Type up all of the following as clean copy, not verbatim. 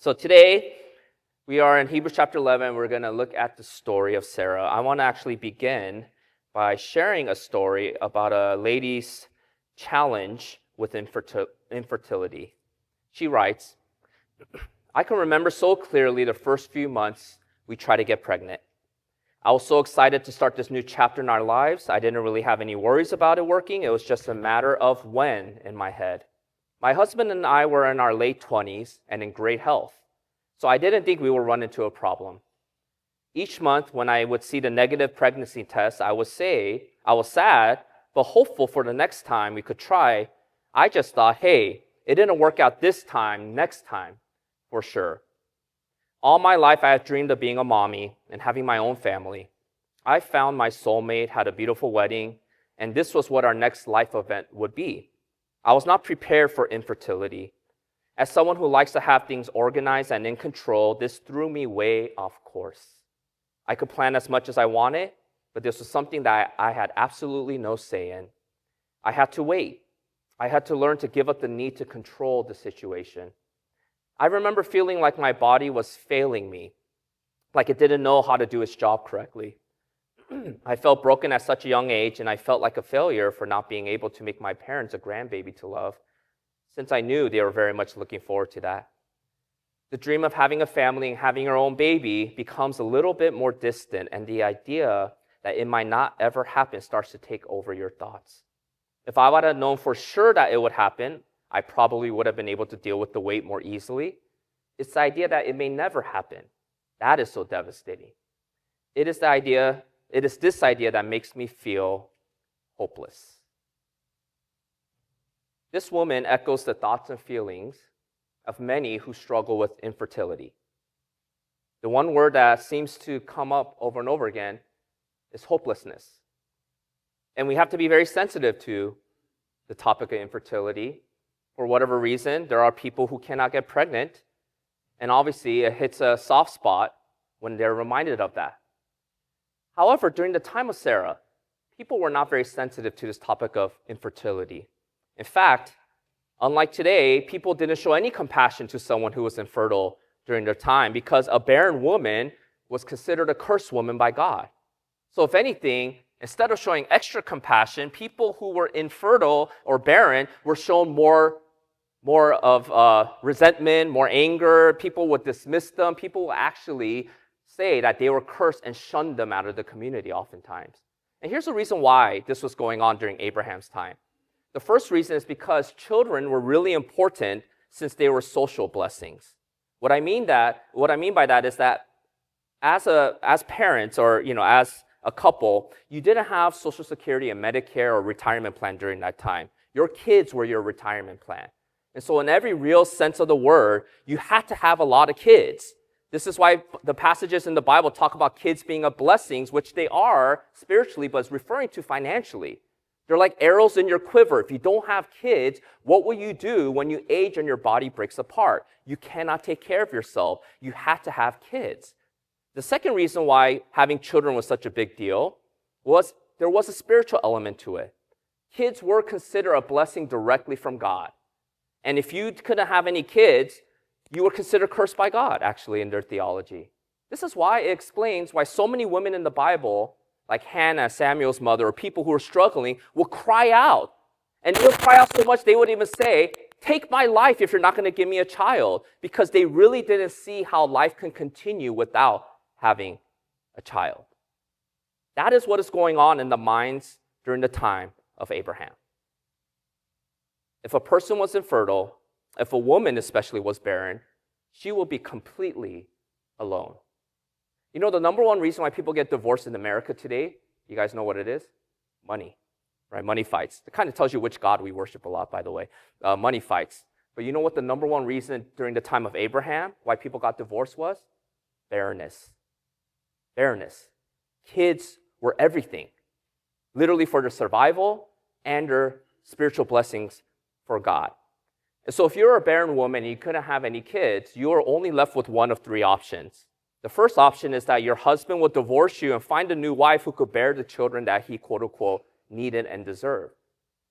So today, we are in Hebrews chapter 11. We're going to look at the story of Sarah. I want to actually begin by sharing a story about a lady's challenge with infertility. She writes, I can remember so clearly the first few months we tried to get pregnant. I was so excited to start this new chapter in our lives. I didn't really have any worries about it working. It was just a matter of when in my head. My husband and I were in our late 20s and in great health, so I didn't think we would run into a problem. Each month when I would see the negative pregnancy test, I would say I was sad, but hopeful for the next time we could try. I just thought, hey, it didn't work out this time, next time, for sure. All my life I have dreamed of being a mommy and having my own family. I found my soulmate, had a beautiful wedding, and this was what our next life event would be. I was not prepared for infertility. As someone who likes to have things organized and in control, this threw me way off course. I could plan as much as I wanted, but this was something that I had absolutely no say in. I had to wait. I had to learn to give up the need to control the situation. I remember feeling like my body was failing me, like it didn't know how to do its job correctly. I felt broken at such a young age, and I felt like a failure for not being able to make my parents a grandbaby to love, since I knew they were very much looking forward to that. The dream of having a family and having our own baby becomes a little bit more distant, and the idea that it might not ever happen starts to take over your thoughts. If I would have known for sure that it would happen, I probably would have been able to deal with the weight more easily. It's the idea that it may never happen. That is so devastating. It is this idea that makes me feel hopeless. This woman echoes the thoughts and feelings of many who struggle with infertility. The one word that seems to come up over and over again is hopelessness. And we have to be very sensitive to the topic of infertility. For whatever reason, there are people who cannot get pregnant, and obviously it hits a soft spot when they're reminded of that. However, during the time of Sarah, people were not very sensitive to this topic of infertility. In fact, unlike today, people didn't show any compassion to someone who was infertile during their time because a barren woman was considered a cursed woman by God. So if anything, instead of showing extra compassion, people who were infertile or barren were shown more of resentment, more anger. People would dismiss them. People would actually say that they were cursed and shun them out of the community oftentimes. And here's the reason why this was going on during Abraham's time. The first reason is because children were really important since they were social blessings. What I mean by that is that as parents or as a couple, you didn't have Social Security and Medicare or retirement plan during that time. Your kids were your retirement plan. And so in every real sense of the word, you had to have a lot of kids. This is why the passages in the Bible talk about kids being a blessing, which they are spiritually, but it's referring to financially. They're like arrows in your quiver. If you don't have kids, what will you do when you age and your body breaks apart? You cannot take care of yourself. You have to have kids. The second reason why having children was such a big deal was there was a spiritual element to it. Kids were considered a blessing directly from God. And if you couldn't have any kids, you were considered cursed by God, actually, in their theology. This is why it explains why so many women in the Bible, like Hannah, Samuel's mother, or people who were struggling, will cry out. And they would cry out so much, they would even say, take my life if you're not going to give me a child, because they really didn't see how life can continue without having a child. That is what is going on in the minds during the time of Abraham. If a person was infertile, if a woman especially was barren, she will be completely alone. You know, the number one reason why people get divorced in America today, you guys know what it is? Money, right? Money fights. It kind of tells you which God we worship a lot, by the way. Money fights. But you know what the number one reason during the time of Abraham why people got divorced was? Barrenness. Barrenness. Kids were everything, literally for their survival and their spiritual blessings for God. And so if you're a barren woman and you couldn't have any kids, you are only left with one of three options. The first option is that your husband will divorce you and find a new wife who could bear the children that he, quote unquote, needed and deserved.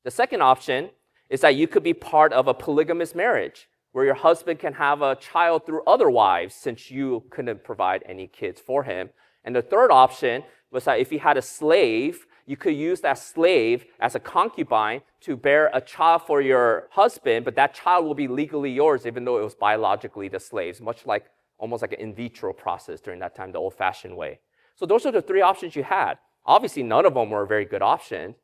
The second option is that you could be part of a polygamous marriage, where your husband can have a child through other wives since you couldn't provide any kids for him. And the third option was that if he had a slave, you could use that slave as a concubine to bear a child for your husband, but that child will be legally yours even though it was biologically the slave's, much like almost like an in vitro process during that time, the old-fashioned way. So those are the three options you had. Obviously, none of them were a very good option,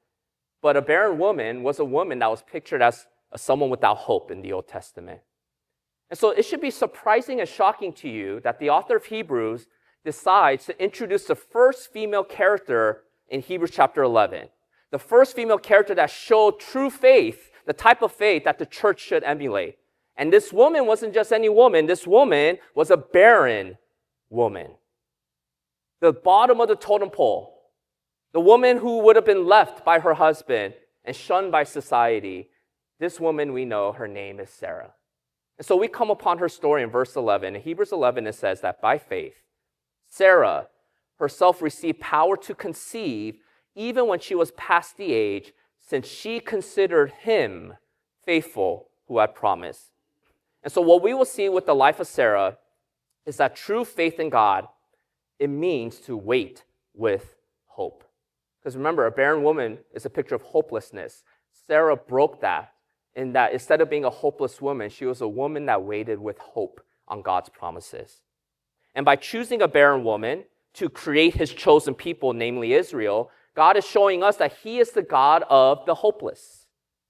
but a barren woman was a woman that was pictured as someone without hope in the Old Testament. And so it should be surprising and shocking to you that the author of Hebrews decides to introduce the first female character in Hebrews chapter 11. The first female character that showed true faith, the type of faith that the church should emulate. And this woman wasn't just any woman. This woman was a barren woman. The bottom of the totem pole. The woman who would have been left by her husband and shunned by society. This woman, we know, her name is Sarah. And so we come upon her story in verse 11. In Hebrews 11, it says that by faith, Sarah herself received power to conceive even when she was past the age, since she considered him faithful who had promised. And so what we will see with the life of Sarah is that true faith in God, it means to wait with hope. Because remember, a barren woman is a picture of hopelessness. Sarah broke that in that instead of being a hopeless woman, she was a woman that waited with hope on God's promises. And by choosing a barren woman to create his chosen people, namely Israel, God is showing us that he is the God of the hopeless.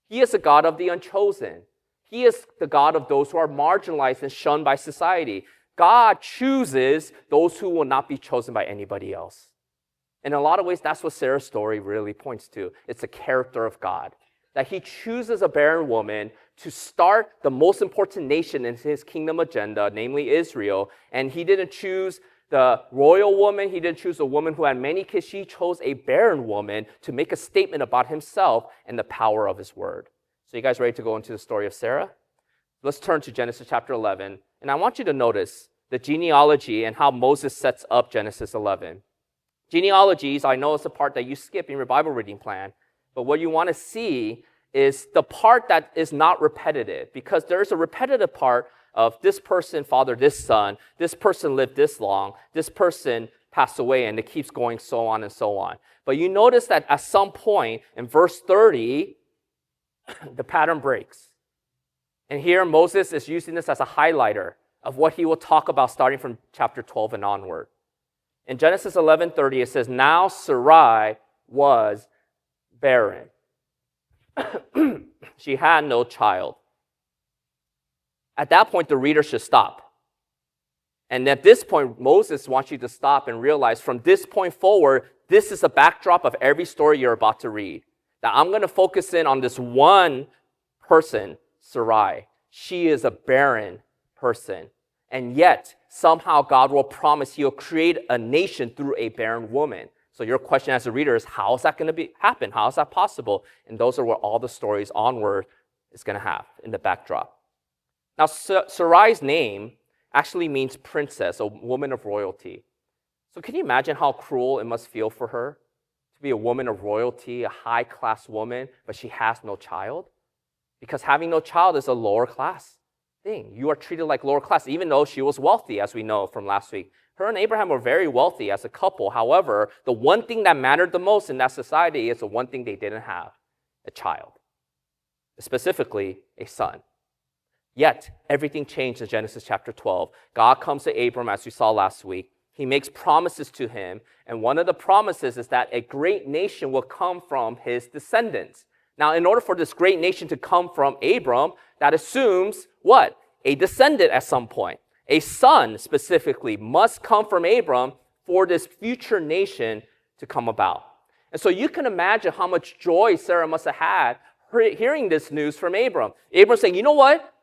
He is the God of the unchosen. He is the God of those who are marginalized and shunned by society. God chooses those who will not be chosen by anybody else. In a lot of ways, that's what Sarah's story really points to. It's the character of God. That he chooses a barren woman to start the most important nation in his kingdom agenda, namely Israel. And he didn't choose the royal woman. He didn't choose a woman who had many kids. He chose a barren woman to make a statement about himself and the power of his word. So you guys ready to go into the story of Sarah? Let's turn to Genesis chapter 11. And I want you to notice the genealogy and how Moses sets up Genesis 11. Genealogies, I know it's a part that you skip in your Bible reading plan. But what you want to see is the part that is not repetitive, because there's a repetitive part of this person fathered this son, this person lived this long, this person passed away, and it keeps going so on and so on. But you notice that at some point in verse 30, the pattern breaks. And here Moses is using this as a highlighter of what he will talk about starting from chapter 12 and onward. In Genesis 11:30, it says, "Now Sarai was barren. She had no child." At that point, the reader should stop. And at this point, Moses wants you to stop and realize from this point forward, this is the backdrop of every story you're about to read. That I'm going to focus in on this one person, Sarai. She is a barren person. And yet, somehow God will promise he'll create a nation through a barren woman. So your question as a reader is, how is that going to happen? How is that possible? And those are what all the stories onward is going to have in the backdrop. Now, Sarai's name actually means princess, a woman of royalty. So can you imagine how cruel it must feel for her to be a woman of royalty, a high-class woman, but she has no child? Because having no child is a lower class thing. You are treated like lower class, even though she was wealthy, as we know from last week. Her and Abraham were very wealthy as a couple. However, the one thing that mattered the most in that society is the one thing they didn't have, a child. Specifically, a son. Yet, everything changed in Genesis chapter 12. God comes to Abram, as we saw last week. He makes promises to him. And one of the promises is that a great nation will come from his descendants. Now, in order for this great nation to come from Abram, that assumes what? A descendant at some point. A son, specifically, must come from Abram for this future nation to come about. And so you can imagine how much joy Sarah must have had hearing this news from Abram. Abram saying, you know what?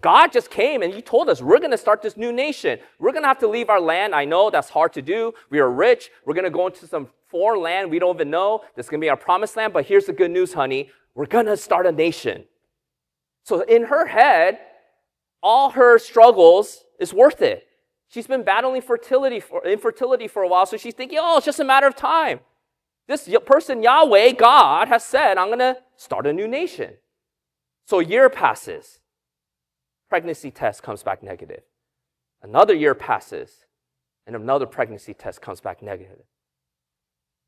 God just came and he told us we're going to start this new nation. We're going to have to leave our land. I know that's hard to do. We are rich. We're going to go into some foreign land we don't even know. This is going to be our promised land. But here's the good news, honey. We're going to start a nation. So in her head, all her struggles is worth it. She's been battling infertility for a while. So she's thinking, oh, it's just a matter of time. This person, Yahweh, God, has said, I'm going to start a new nation. So a year passes. pregnancy test comes back negative. Another year passes, and another pregnancy test comes back negative.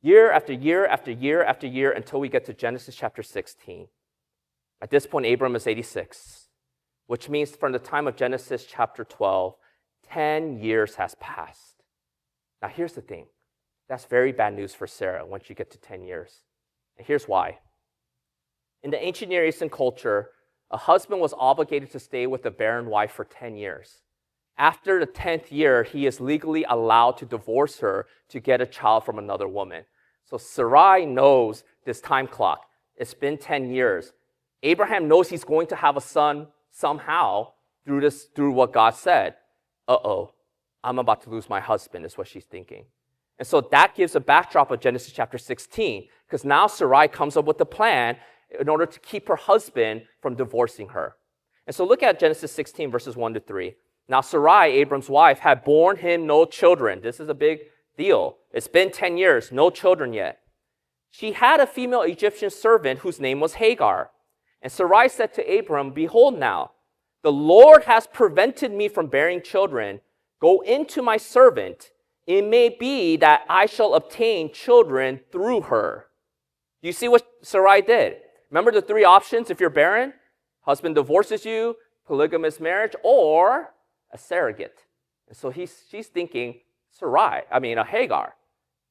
Year after year after year after year until we get to Genesis chapter 16. At this point, Abram is 86, which means from the time of Genesis chapter 12, 10 years has passed. Now, here's the thing. That's very bad news for Sarah once you get to 10 years. And here's why. In the ancient Near Eastern culture, a husband was obligated to stay with a barren wife for 10 years. After the 10th year, he is legally allowed to divorce her to get a child from another woman. So Sarai knows this time clock. It's been 10 years. Abraham knows he's going to have a son somehow through what God said. Uh-oh, I'm about to lose my husband, is what she's thinking. And so that gives a backdrop of Genesis chapter 16, because now Sarai comes up with a plan in order to keep her husband from divorcing her. And so look at Genesis 16, verses 1 to 3. Now Sarai, Abram's wife, had borne him no children. This is a big deal. It's been 10 years, no children yet. She had a female Egyptian servant whose name was Hagar. And Sarai said to Abram, "Behold now, the Lord has prevented me from bearing children. Go into my servant. It may be that I shall obtain children through her." Do you see what Sarai did? Remember the three options if you're barren? Husband divorces you, polygamous marriage, or a surrogate. And so she's thinking, Hagar.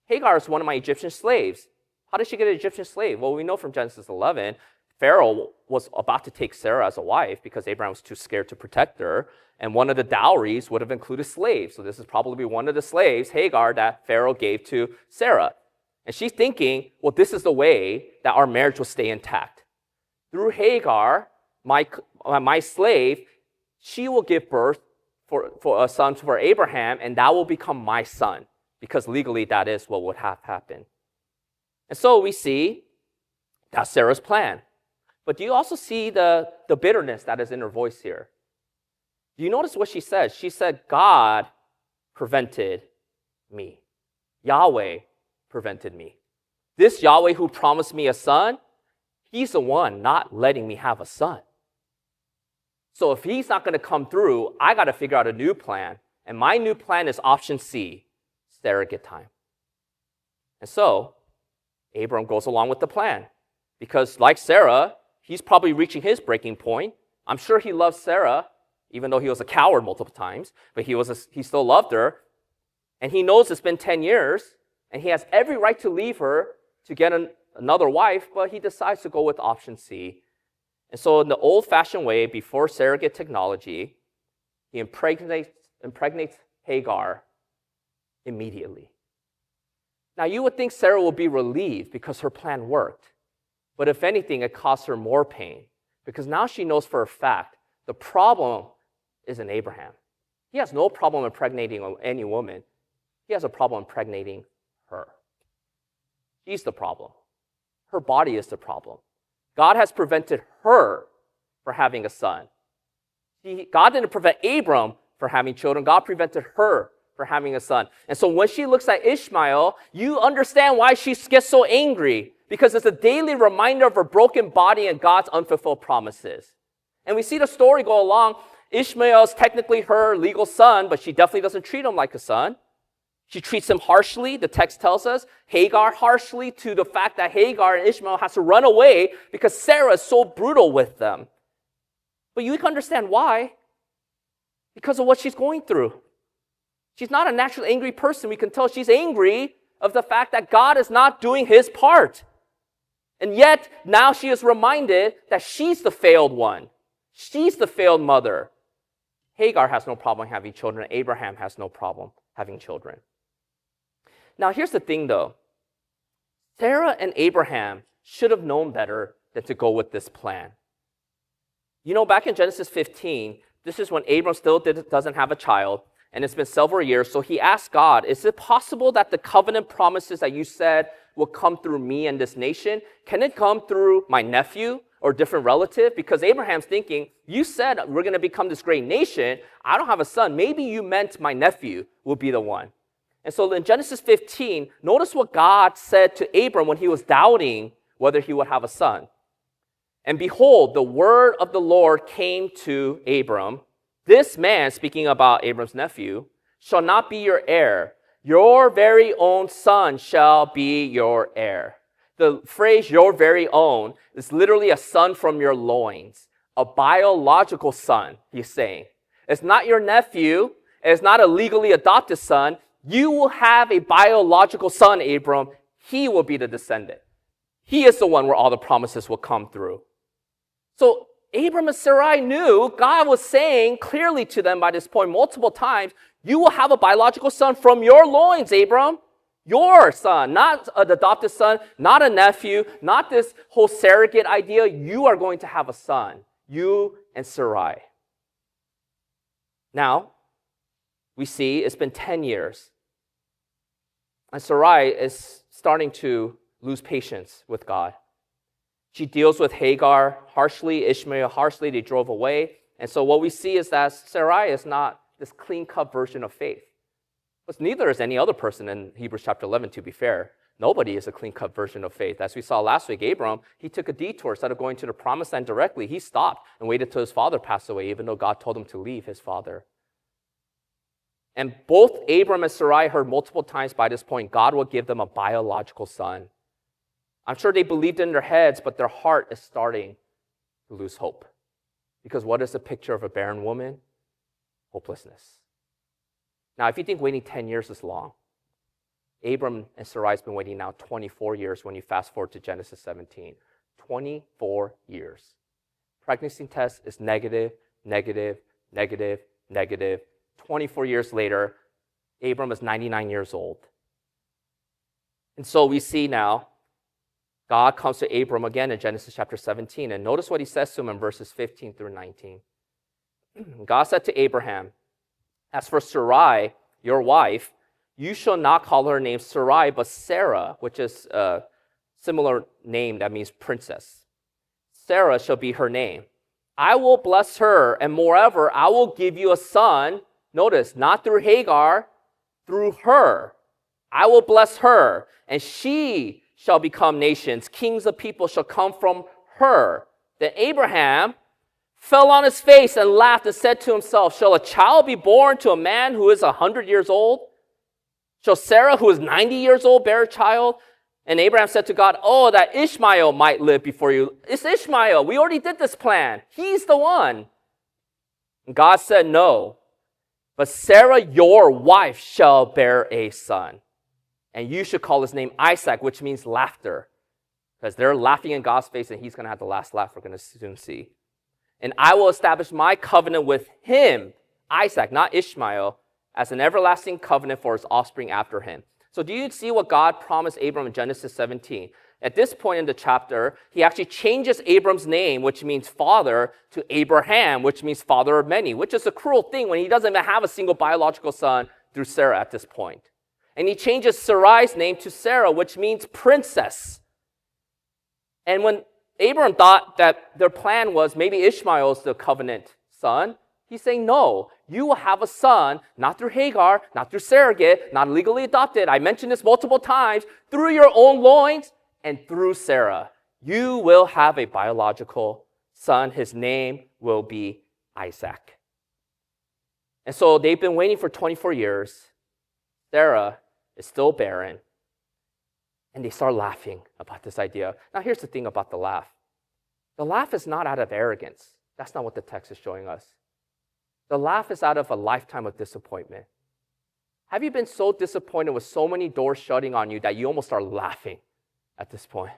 Hagar is one of my Egyptian slaves. How did she get an Egyptian slave? Well, we know from Genesis 11, Pharaoh was about to take Sarah as a wife because Abraham was too scared to protect her. And one of the dowries would have included slaves. So this is probably one of the slaves, Hagar, that Pharaoh gave to Sarah. And she's thinking, well, this is the way that our marriage will stay intact. Through Hagar, my slave, she will give birth for a son for Abraham, and that will become my son, because legally that is what would have happened. And so we see that's Sarah's plan. But do you also see the bitterness that is in her voice here? Do you notice what she says? She said, God prevented me. Yahweh prevented me. This Yahweh who promised me a son, he's the one not letting me have a son. So if he's not going to come through, I got to figure out a new plan. And my new plan is option C, surrogate time. And so Abram goes along with the plan. Because like Sarah, he's probably reaching his breaking point. I'm sure he loves Sarah, even though he was a coward multiple times. But he still loved her. And he knows it's been 10 years. And he has every right to leave her to get another wife. But he decides to go with option C. And so in the old-fashioned way, before surrogate technology, he impregnates Hagar immediately. Now, you would think Sarah will be relieved because her plan worked. But if anything, it caused her more pain, because now she knows for a fact the problem isn't Abraham. He has no problem impregnating any woman. He has a problem impregnating her. She's the problem. Her body is the problem. God has prevented her from having a son. God didn't prevent Abram from having children. God prevented her from having a son. And so when she looks at Ishmael, you understand why she gets so angry, because it's a daily reminder of her broken body and God's unfulfilled promises. And we see the story go along. Ishmael is technically her legal son, but she definitely doesn't treat him like a son. She treats him harshly, the text tells us. Hagar harshly, to the fact that Hagar and Ishmael has to run away because Sarah is so brutal with them. But you can understand why. Because of what she's going through. She's not a naturally angry person. We can tell she's angry of the fact that God is not doing his part. And yet, now she is reminded that she's the failed one. She's the failed mother. Hagar has no problem having children. Abraham has no problem having children. Now, here's the thing, though. Sarah and Abraham should have known better than to go with this plan. You know, back in Genesis 15, this is when Abram still doesn't have a child, and it's been several years, so he asked God, is it possible that the covenant promises that you said will come through me and this nation, can it come through my nephew or different relative? Because Abraham's thinking, you said we're going to become this great nation. I don't have a son. Maybe you meant my nephew will be the one. And so in Genesis 15, notice what God said to Abram when he was doubting whether he would have a son. And behold, the word of the Lord came to Abram. This man, speaking about Abram's nephew, shall not be your heir. Your very own son shall be your heir. The phrase your very own is literally a son from your loins, a biological son, he's saying. It's not your nephew. It's not a legally adopted son. You will have a biological son, Abram. He will be the descendant. He is the one where all the promises will come through. So Abram and Sarai knew God was saying clearly to them by this point multiple times, you will have a biological son from your loins, Abram. Your son, not an adopted son, not a nephew, not this whole surrogate idea. You are going to have a son, you and Sarai. Now, we see it's been 10 years. And Sarai is starting to lose patience with God. She deals with Hagar harshly, Ishmael harshly. They drove away. And so what we see is that Sarai is not this clean-cut version of faith. But neither is any other person in Hebrews chapter 11, to be fair. Nobody is a clean-cut version of faith. As we saw last week, Abram, he took a detour. Instead of going to the promised land directly, he stopped and waited till his father passed away, even though God told him to leave his father. And both Abram and Sarai heard multiple times by this point, God will give them a biological son. I'm sure they believed in their heads, but their heart is starting to lose hope. Because what is the picture of a barren woman? Hopelessness. Now, if you think waiting 10 years is long, Abram and Sarai has been waiting now 24 years when you fast forward to Genesis 17. 24 years. Pregnancy test is negative, negative, negative, negative. 24 years later, Abram is 99 years old. And so we see now, God comes to Abram again in Genesis chapter 17. And notice what he says to him in verses 15 through 19. God said to Abraham, as for Sarai, your wife, you shall not call her name Sarai, but Sarah, which is a similar name that means princess. Sarah shall be her name. I will bless her, and moreover, I will give you a son. Notice, not through Hagar, through her. I will bless her, and she shall become nations. Kings of people shall come from her. Then Abraham fell on his face and laughed and said to himself, shall a child be born to a man who is 100 years old? Shall Sarah, who is 90 years old, bear a child? And Abraham said to God, oh, that Ishmael might live before you. It's Ishmael. We already did this plan. He's the one. And God said, no. But Sarah, your wife, shall bear a son. And you should call his name Isaac, which means laughter. Because they're laughing in God's face, and he's going to have the last laugh we're going to soon see. And I will establish my covenant with him, Isaac, not Ishmael, as an everlasting covenant for his offspring after him. So do you see what God promised Abram in Genesis 17? At this point in the chapter, he actually changes Abram's name, which means father, to Abraham, which means father of many, which is a cruel thing when he doesn't even have a single biological son through Sarah at this point. And he changes Sarai's name to Sarah, which means princess. And when Abram thought that their plan was maybe Ishmael's the covenant son, he's saying, no, you will have a son, not through Hagar, not through surrogate, not legally adopted. I mentioned this multiple times, through your own loins and through Sarah. You will have a biological son. His name will be Isaac. And so they've been waiting for 24 years. Sarah is still barren. And they start laughing about this idea. Now, here's the thing about the laugh. The laugh is not out of arrogance. That's not what the text is showing us. The laugh is out of a lifetime of disappointment. Have you been so disappointed with so many doors shutting on you that you almost start laughing at this point?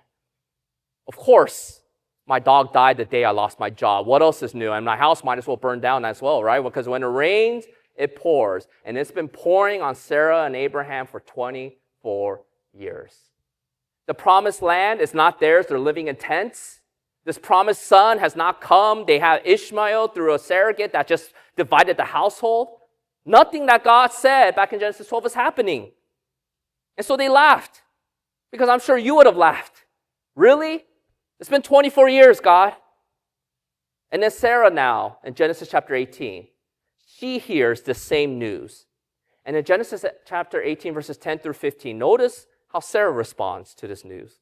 Of course, my dog died the day I lost my job. What else is new? And my house might as well burn down as well, right? Because when it rains, it pours. And it's been pouring on Sarah and Abraham for 24 years. The promised land is not theirs. They're living in tents. This promised son has not come. They have Ishmael through a surrogate that just divided the household. Nothing that God said back in Genesis 12 is happening. And so they laughed. Because I'm sure you would have laughed. Really? It's been 24 years, God. And then Sarah now, in Genesis chapter 18, she hears the same news. And in Genesis chapter 18, verses 10 through 15, notice how Sarah responds to this news.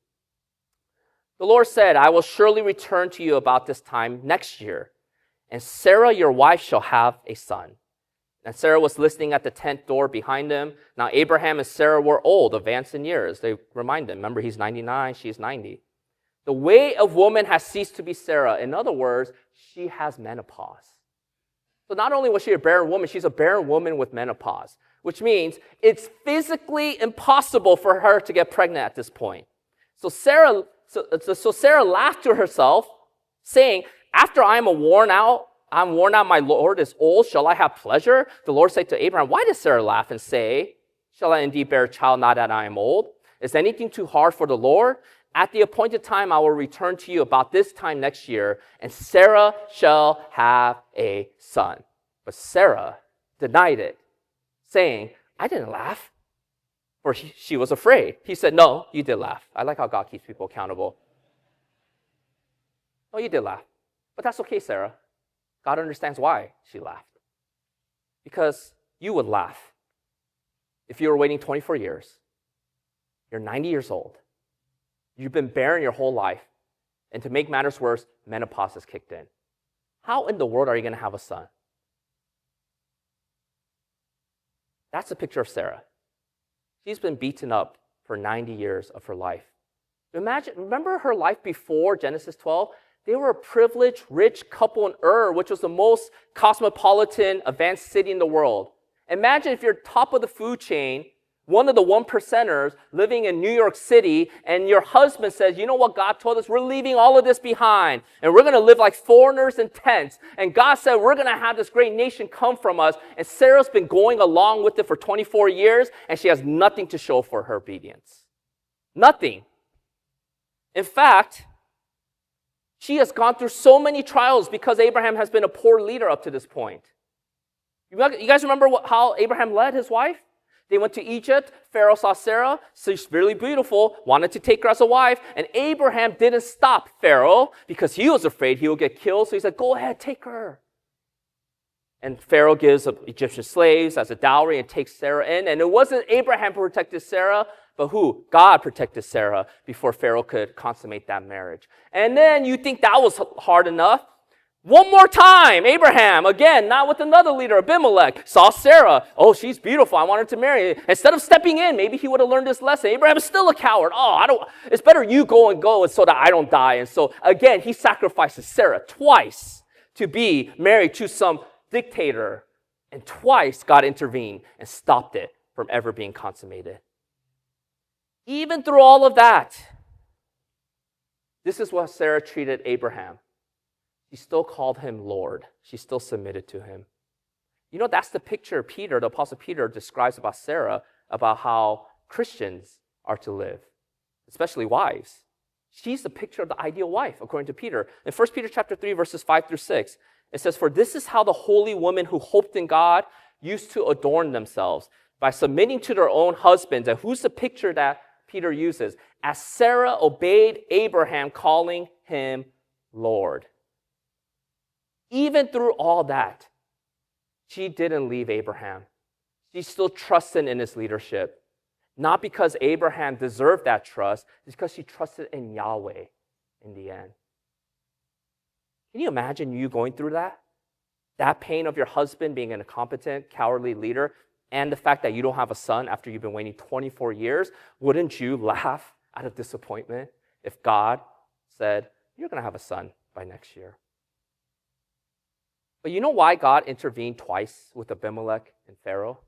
The Lord said, I will surely return to you about this time next year, and Sarah, your wife, shall have a son. And Sarah was listening at the tent door behind him. Now Abraham and Sarah were old, advanced in years. They remind him, remember, he's 99, she's 90. The way of woman has ceased to be Sarah. In other words, she has menopause. So not only was she a barren woman, she's a barren woman with menopause, which means it's physically impossible for her to get pregnant at this point. So Sarah laughed to herself, saying, after I'm worn out, my Lord is old, shall I have pleasure? The Lord said to Abraham, why does Sarah laugh and say, shall I indeed bear a child now that I am old? Is anything too hard for the Lord? At the appointed time, I will return to you about this time next year, and Sarah shall have a son. But Sarah denied it, saying, I didn't laugh, for she was afraid. He said, no, you did laugh. I like how God keeps people accountable. No, you did laugh. But that's okay, Sarah. God understands why she laughed. Because you would laugh if you were waiting 24 years. You're 90 years old. You've been barren your whole life. And to make matters worse, menopause has kicked in. How in the world are you going to have a son? That's a picture of Sarah. She's been beaten up for 90 years of her life. Remember her life before Genesis 12? They were a privileged, rich couple in Ur, which was the most cosmopolitan, advanced city in the world. Imagine if you're top of the food chain, one of the 1%ers living in New York City, and your husband says, you know what God told us? We're leaving all of this behind, and we're going to live like foreigners in tents. And God said, we're going to have this great nation come from us. And Sarah's been going along with it for 24 years, and she has nothing to show for her obedience. Nothing. In fact, she has gone through so many trials because Abraham has been a poor leader up to this point. You guys remember how Abraham led his wife? They went to Egypt. Pharaoh saw Sarah. She's really beautiful, wanted to take her as a wife. And Abraham didn't stop Pharaoh because he was afraid he would get killed. So he said, go ahead, take her. And Pharaoh gives Egyptian slaves as a dowry and takes Sarah in. And it wasn't Abraham who protected Sarah, but who? God protected Sarah before Pharaoh could consummate that marriage. And then you think that was hard enough. One more time, Abraham, again, not with another leader, Abimelech, saw Sarah. Oh, she's beautiful. I want her to marry. Instead of stepping in, maybe he would have learned this lesson. Abraham is still a coward. It's better you go so that I don't die. And so, again, he sacrifices Sarah twice to be married to some dictator. And twice God intervened and stopped it from ever being consummated. Even through all of that, this is what Sarah treated Abraham. She still called him Lord. She still submitted to him. You know, that's the picture Peter, the Apostle Peter, describes about Sarah, about how Christians are to live, especially wives. She's the picture of the ideal wife, according to Peter. In 1 Peter chapter 3, verses 5 through 6, it says, for this is how the holy women who hoped in God used to adorn themselves, by submitting to their own husbands. And who's the picture that Peter uses? As Sarah obeyed Abraham, calling him Lord. Even through all that, she didn't leave Abraham. She still trusted in his leadership. Not because Abraham deserved that trust, it's because she trusted in Yahweh in the end. Can you imagine you going through that? That pain of your husband being an incompetent, cowardly leader, and the fact that you don't have a son after you've been waiting 24 years? Wouldn't you laugh out of disappointment if God said, you're going to have a son by next year? But you know why God intervened twice with Abimelech and Pharaoh?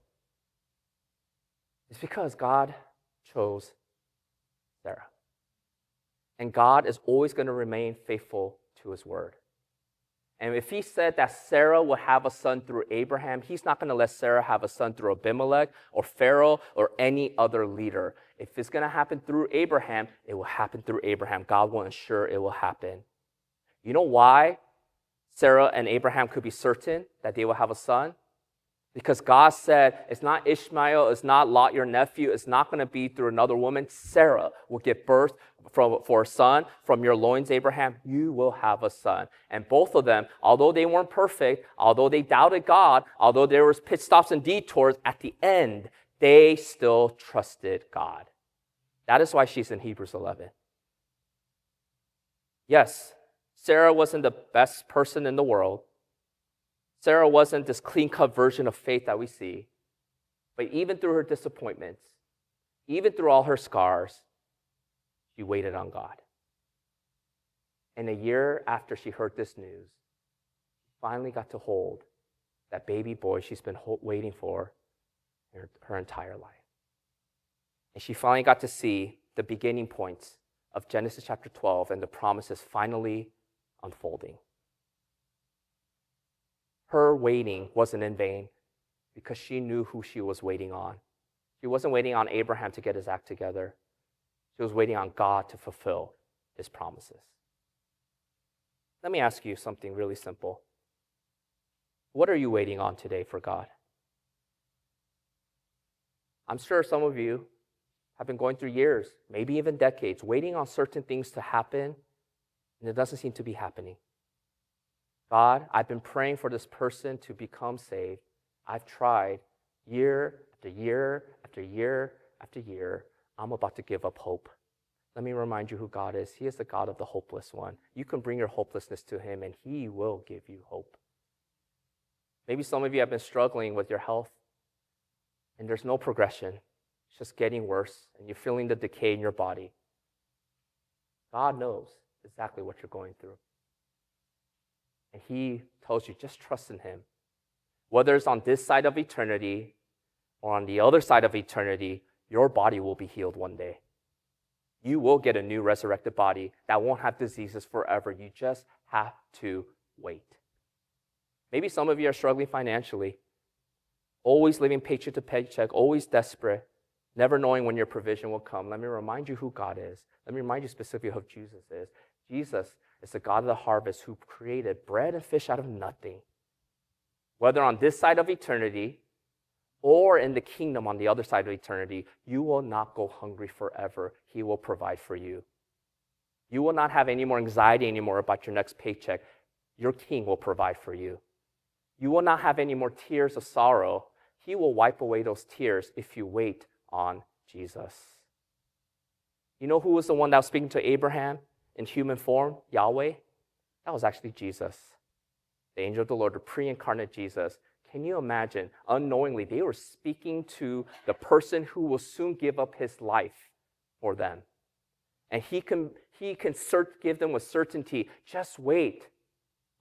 It's because God chose Sarah. And God is always going to remain faithful to his word. And if he said that Sarah would have a son through Abraham, he's not going to let Sarah have a son through Abimelech or Pharaoh or any other leader. If it's going to happen through Abraham, it will happen through Abraham. God will ensure it will happen. You know why Sarah and Abraham could be certain that they will have a son? Because God said, it's not Ishmael, it's not Lot, your nephew, it's not going to be through another woman. Sarah will give birth for a son from your loins, Abraham. You will have a son. And both of them, although they weren't perfect, although they doubted God, although there was pit stops and detours, at the end, they still trusted God. That is why she's in Hebrews 11. Yes, Sarah wasn't the best person in the world. Sarah wasn't this clean-cut version of faith that we see. But even through her disappointments, even through all her scars, she waited on God. And a year after she heard this news, she finally got to hold that baby boy she's been waiting for her entire life. And she finally got to see the beginning points of Genesis chapter 12 and the promises finally unfolding. Her waiting wasn't in vain because she knew who she was waiting on. She wasn't waiting on Abraham to get his act together. She was waiting on God to fulfill his promises. Let me ask you something really simple. What are you waiting on today for God? I'm sure some of you have been going through years, maybe even decades, waiting on certain things to happen, and it doesn't seem to be happening. God, I've been praying for this person to become saved. I've tried year after year after year after year. I'm about to give up hope. Let me remind you who God is. He is the God of the hopeless one. You can bring your hopelessness to him, and he will give you hope. Maybe some of you have been struggling with your health, and there's no progression. It's just getting worse, and you're feeling the decay in your body. God knows exactly what you're going through. And he tells you, just trust in him. Whether it's on this side of eternity or on the other side of eternity, your body will be healed one day. You will get a new resurrected body that won't have diseases forever. You just have to wait. Maybe some of you are struggling financially, always living paycheck to paycheck, always desperate, never knowing when your provision will come. Let me remind you who God is. Let me remind you specifically who Jesus is. Jesus is the God of the harvest who created bread and fish out of nothing. Whether on this side of eternity or in the kingdom on the other side of eternity, you will not go hungry forever. He will provide for you. You will not have any more anxiety anymore about your next paycheck. Your King will provide for you. You will not have any more tears of sorrow. He will wipe away those tears if you wait on Jesus. You know who was the one that was speaking to Abraham in human form? Yahweh? That was actually Jesus. The angel of the Lord, the pre-incarnate Jesus. Can you imagine? Unknowingly, they were speaking to the person who will soon give up his life for them. And he can give them with certainty, just wait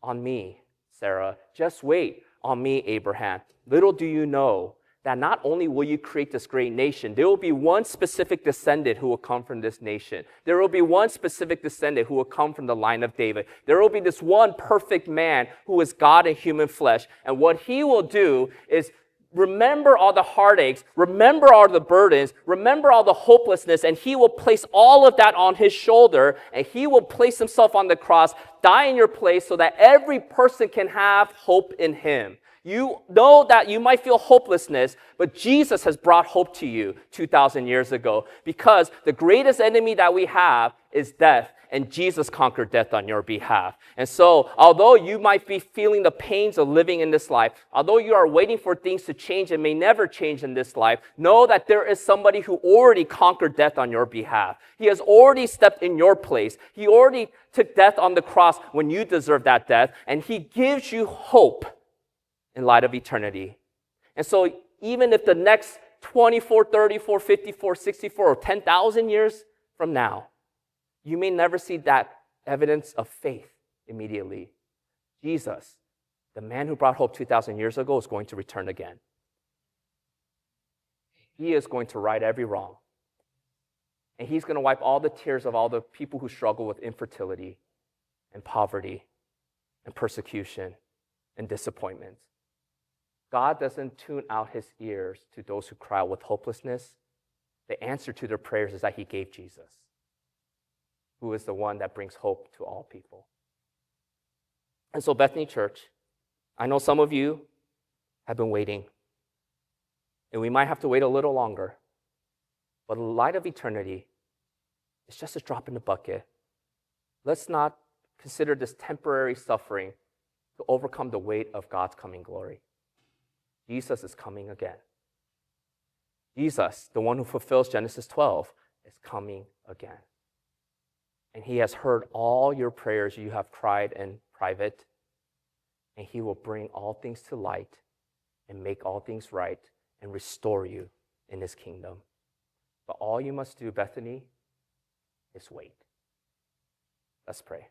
on me, Sarah. Just wait on me, Abraham. Little do you know that not only will you create this great nation, there will be one specific descendant who will come from this nation. There will be one specific descendant who will come from the line of David. There will be this one perfect man who is God in human flesh. And what he will do is remember all the heartaches, remember all the burdens, remember all the hopelessness, and he will place all of that on his shoulder, and he will place himself on the cross, die in your place so that every person can have hope in him. You know that you might feel hopelessness, but Jesus has brought hope to you 2,000 years ago because the greatest enemy that we have is death, and Jesus conquered death on your behalf. And so, although you might be feeling the pains of living in this life, although you are waiting for things to change and may never change in this life, know that there is somebody who already conquered death on your behalf. He has already stepped in your place. He already took death on the cross when you deserve that death, and he gives you hope in light of eternity. And so even if the next 24, 34, 54, 64, or 10,000 years from now, you may never see that evidence of faith immediately, Jesus, the man who brought hope 2,000 years ago, is going to return again. He is going to right every wrong. And he's going to wipe all the tears of all the people who struggle with infertility and poverty and persecution and disappointments. God doesn't tune out his ears to those who cry out with hopelessness. The answer to their prayers is that he gave Jesus, who is the one that brings hope to all people. And so, Bethany Church, I know some of you have been waiting, and we might have to wait a little longer, but in light of eternity, it's just a drop in the bucket. Let's not consider this temporary suffering to overcome the weight of God's coming glory. Jesus is coming again. Jesus, the one who fulfills Genesis 12, is coming again. And he has heard all your prayers you have cried in private. And he will bring all things to light and make all things right and restore you in his kingdom. But all you must do, Bethany, is wait. Let's pray.